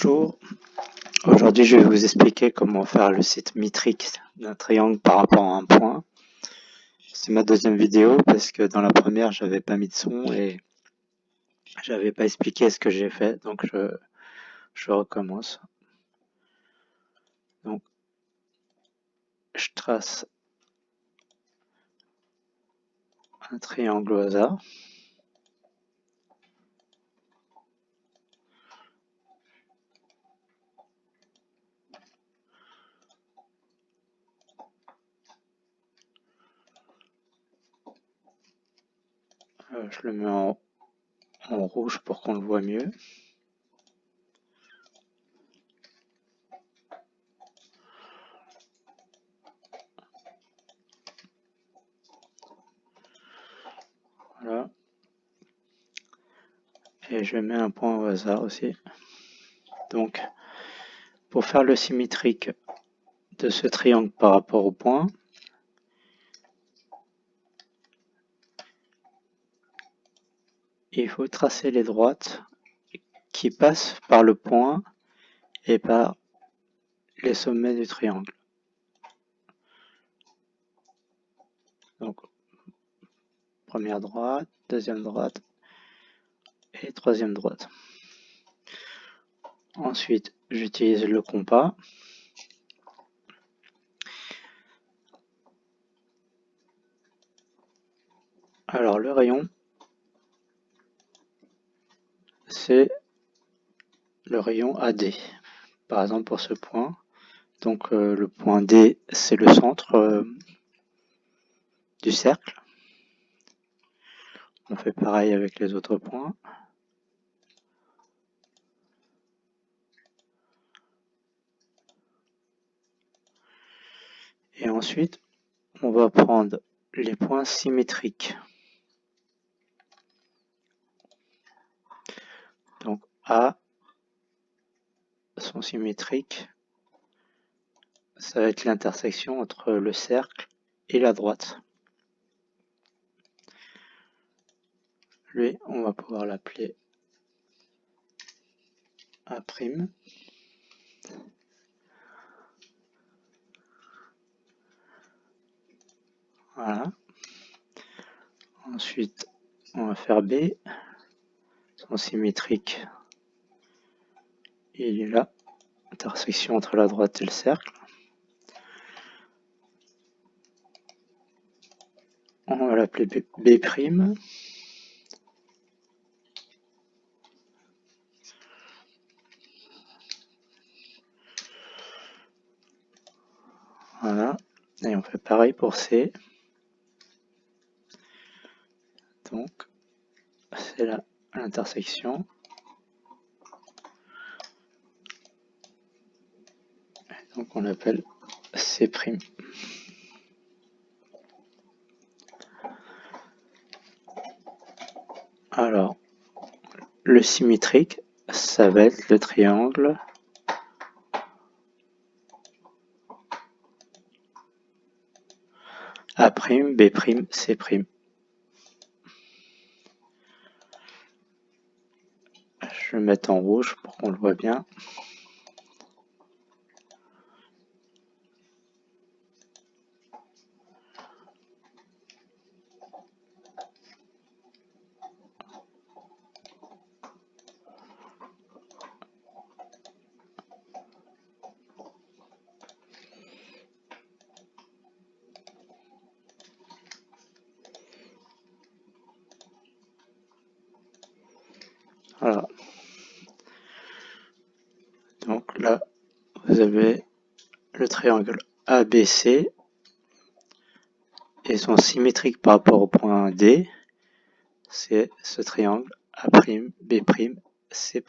Bonjour, aujourd'hui je vais vous expliquer comment faire le symétrique d'un triangle par rapport à un point. C'est ma deuxième vidéo parce que dans la première j'avais pas mis de son et j'avais pas expliqué ce que j'ai fait, donc je recommence. Donc je trace un triangle au hasard. Je le mets en rouge pour qu'on le voit mieux. Voilà. Et je mets un point au hasard aussi. Donc, pour faire le symétrique de ce triangle par rapport au point, il faut tracer les droites qui passent par le point et par les sommets du triangle. Donc, première droite, deuxième droite et troisième droite. Ensuite, j'utilise le compas. Alors, le rayon, c'est le rayon AD. Par exemple, pour ce point. Donc, le point D, c'est le centre du cercle. On fait pareil avec les autres points. Et ensuite, on va prendre les points symétriques. Donc, A sont symétriques. Ça va être l'intersection entre le cercle et la droite. Lui, on va pouvoir l'appeler A'. Voilà. Ensuite, on va faire B. Son symétrique, il est là. Intersection entre la droite et le cercle. On va l'appeler B'. Voilà. Et on fait pareil pour C. Donc, c'est là l'intersection. Donc, on l'appelle C'. Alors, le symétrique, ça va être le triangle A', B', C'. Je vais le mettre en rouge pour qu'on le voit bien. Voilà. Donc là, vous avez le triangle ABC et son symétrique par rapport au point D, c'est ce triangle A', B', C'.